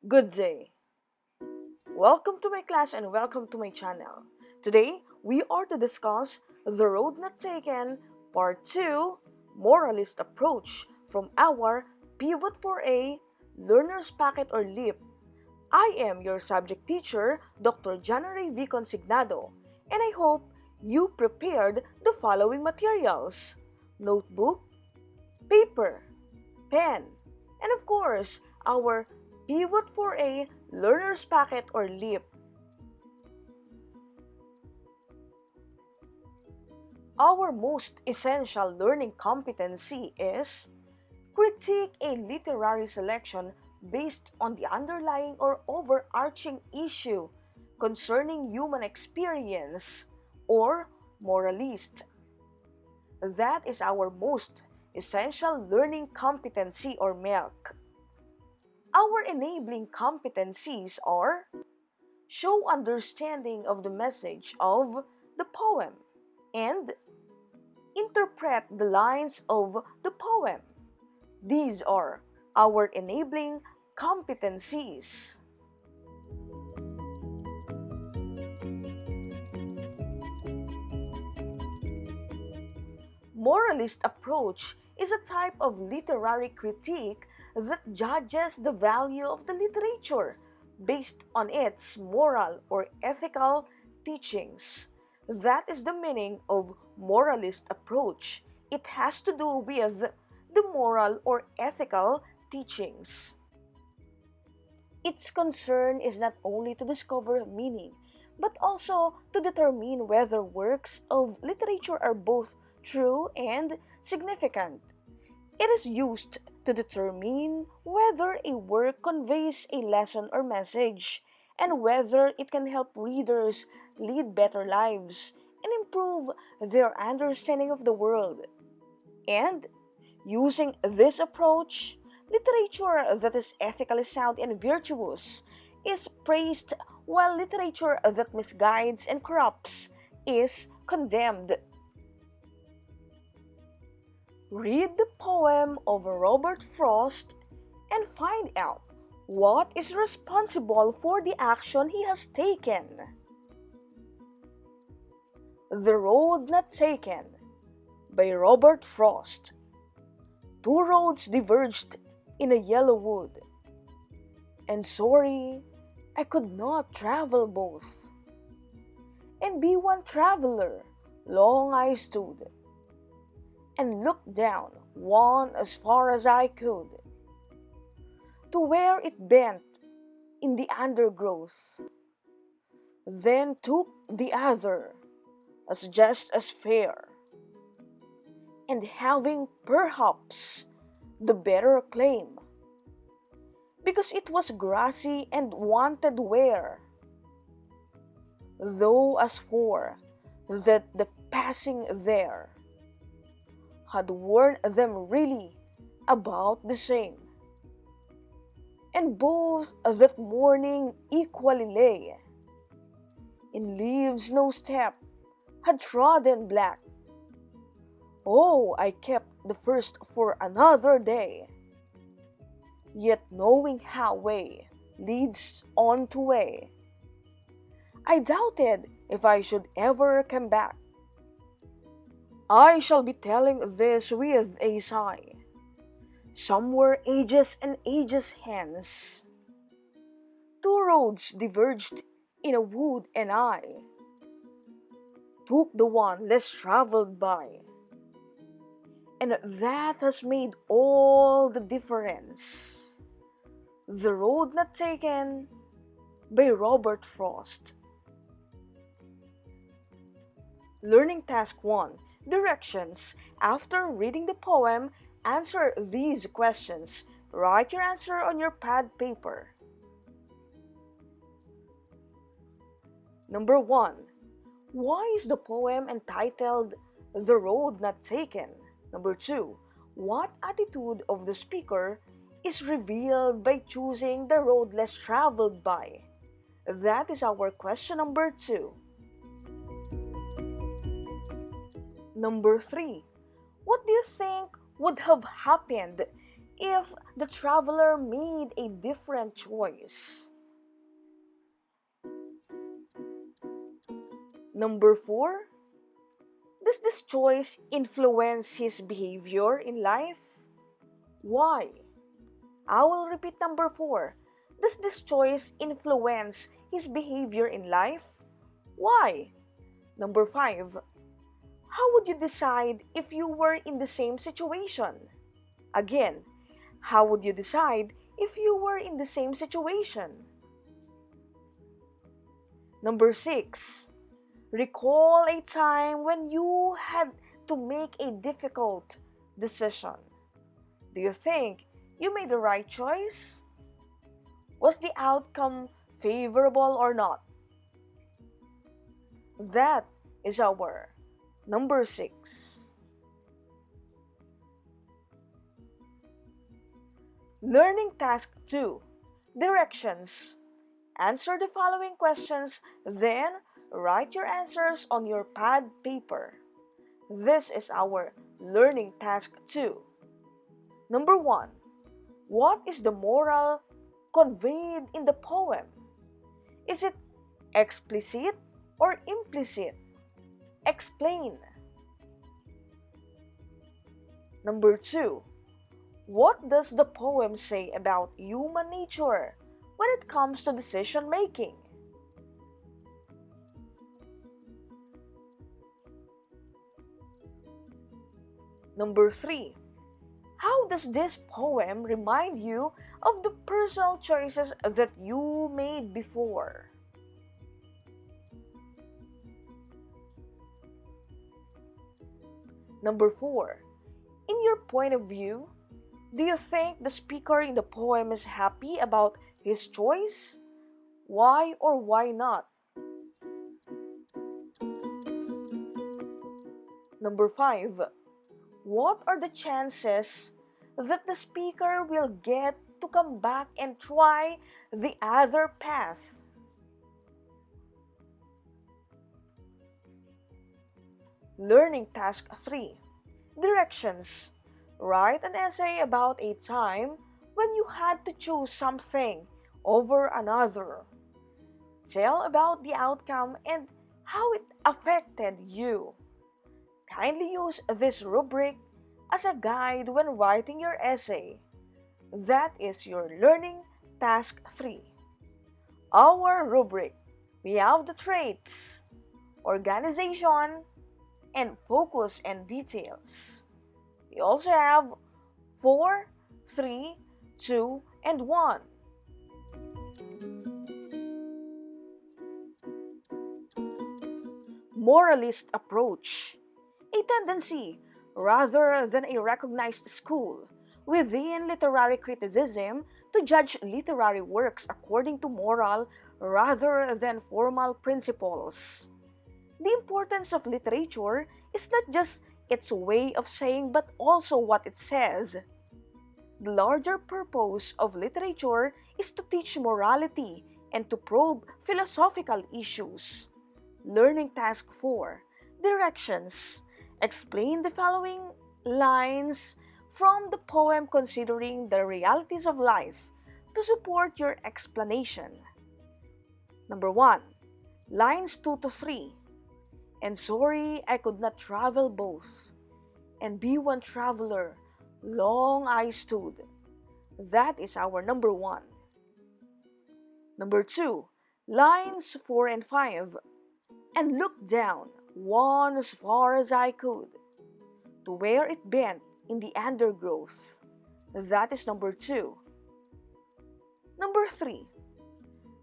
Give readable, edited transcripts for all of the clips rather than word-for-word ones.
Good day. Welcome to my class and welcome to my channel. Today, we are to discuss The Road Not Taken, Part 2, Moralist Approach from our Pivot 4A Learner's Packet or LEAP. I am your subject teacher, Dr. Jan-Ann-Rey Consignado, and I hope you prepared the following materials: notebook, paper, pen, and of course, our Pivot 4A Learner's Packet or LEAP. Our most essential learning competency is critique a literary selection based on the underlying or overarching issue concerning human experience, or moralist. That is our most essential learning competency or MELC. Our enabling competencies are show understanding of the message of the poem and interpret the lines of the poem. These are our enabling competencies. Moralist approach is a type of literary critique that judges the value of the literature based on its moral or ethical teachings. That is the meaning of moralist approach. It has to do with the moral or ethical teachings. Its concern is not only to discover meaning, but also to determine whether works of literature are both true and significant. It is used to determine whether a work conveys a lesson or message, and whether it can help readers lead better lives and improve their understanding of the world. And using this approach, literature that is ethically sound and virtuous is praised, while literature that misguides and corrupts is condemned. Read the poem of Robert Frost and find out what is responsible for the action he has taken. The Road Not Taken by Robert Frost. Two roads diverged in a yellow wood, and sorry I could not travel both. And be one traveler, long I stood, and looked down one as far as I could, to where it bent in the undergrowth, then took the other as just as fair, and having perhaps the better claim, because it was grassy and wanted wear, though as for that the passing there had worn them really about the same, and both that morning equally lay in leaves no step had trodden black. Oh, I kept the first for another day, yet knowing how way leads on to way, I doubted if I should ever come back. I shall be telling this with a sigh, somewhere ages and ages hence. Two roads diverged in a wood, and I took the one less traveled by, and that has made all the difference. The Road Not Taken by Robert Frost. Learning Task 1. Directions. After reading the poem, answer these questions. Write your answer on your pad paper. Number 1. Why is the poem entitled The Road Not Taken? Number 2. What attitude of the speaker is revealed by choosing the road less traveled by? That is our question number 2. Number 3. What do you think would have happened if the traveler made a different choice? Number 4, does this choice influence his behavior in life? Why? I will repeat number 4. Does this choice influence his behavior in life? Why? Number 5. How would you decide if you were in the same situation? Again, how would you decide if you were in the same situation? Number 6. Recall a time when you had to make a difficult decision. Do you think you made the right choice? Was the outcome favorable or not? That is our number 6. Learning task 2. Directions. Answer the following questions, then write your answers on your pad paper. This is our learning task 2. Number 1. What is the moral conveyed in the poem? Is it explicit or implicit? Explain. Number 2. What does the poem say about human nature when it comes to decision making? Number 3. How does this poem remind you of the personal choices that you made before? Number 4. In your point of view, do you think the speaker in the poem is happy about his choice? Why or why not? Number 5. What are the chances that the speaker will get to come back and try the other path? Learning task 3. Directions. Write an essay about a time when you had to choose something over another. Tell about the outcome and how it affected you. Kindly use this rubric as a guide when writing your essay. That is your learning task 3. Our rubric. We have the traits, organization, and focus and details. We also have 4, 3, 2, and 1. Moralist approach. A tendency, rather than a recognized school, within literary criticism to judge literary works according to moral rather than formal principles. The importance of literature is not just its way of saying but also what it says. The larger purpose of literature is to teach morality and to probe philosophical issues. Learning task 4. Directions. Explain the following lines from the poem considering the realities of life to support your explanation. Number 1. Lines 2 to 3. And sorry I could not travel both, and be one traveler, long I stood. That is our number 1. Number 2. Lines 4 and 5. And looked down one as far as I could, to where it bent in the undergrowth. That is number 2. Number 3.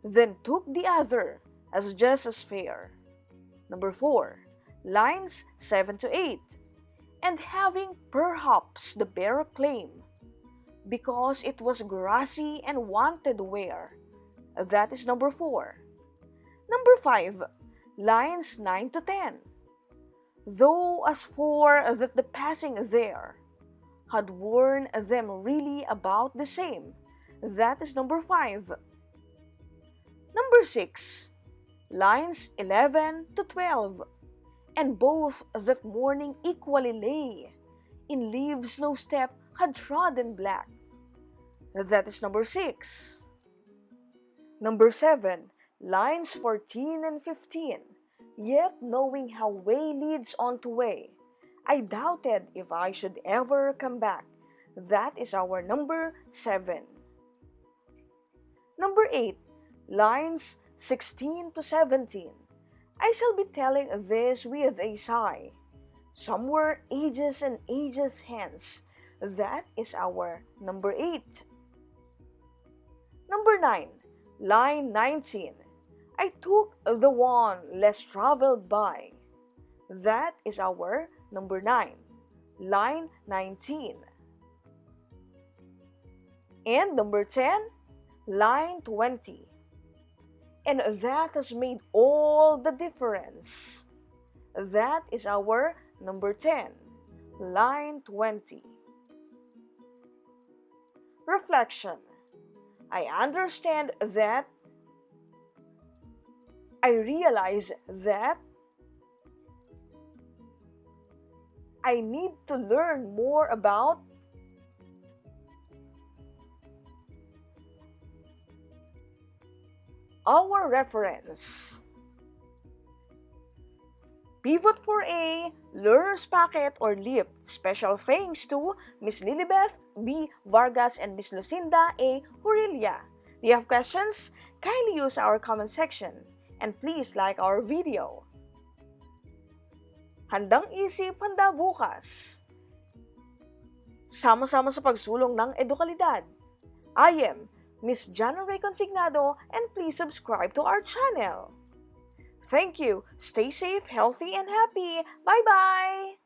Then took the other as just as fair. Number 4. Lines 7 to 8. And having perhaps the better claim, because it was grassy and wanted wear. That is number 4. Number 5. Lines 9 to 10. Though as for that the passing there had worn them really about the same. That is number 5. Number 6. Lines 11 to 12. And both that morning equally lay, in leaves no step had trodden black. That is number 6. Number 7, lines 14 and 15. Yet knowing how way leads on to way, I doubted if I should ever come back. That is our number 7. Number 8, lines 16 to 17. I shall be telling this with a sigh. Somewhere ages and ages hence. That is our number 8. Number 9, line 19. I took the one less traveled by. That is our number 9, line 19. And number 10, line 20. And that has made all the difference. That is our number 10, line 20. Reflection. I understand that. I realize that I need to learn more about our reference. Pivot for A, Learner's Packet or LEAP. Special thanks to Miss Lilibeth B. Vargas and Miss Lucinda A. Hurilia. Do you have questions? Kindly use our comment section. And please like our video. Handang isip, handa bukas. Sama-sama sa pagsulong ng edukalidad. I am Miss Jan-Ann-Rey Consignado and please subscribe to our channel. Thank you. Stay safe, healthy, and happy. Bye-bye!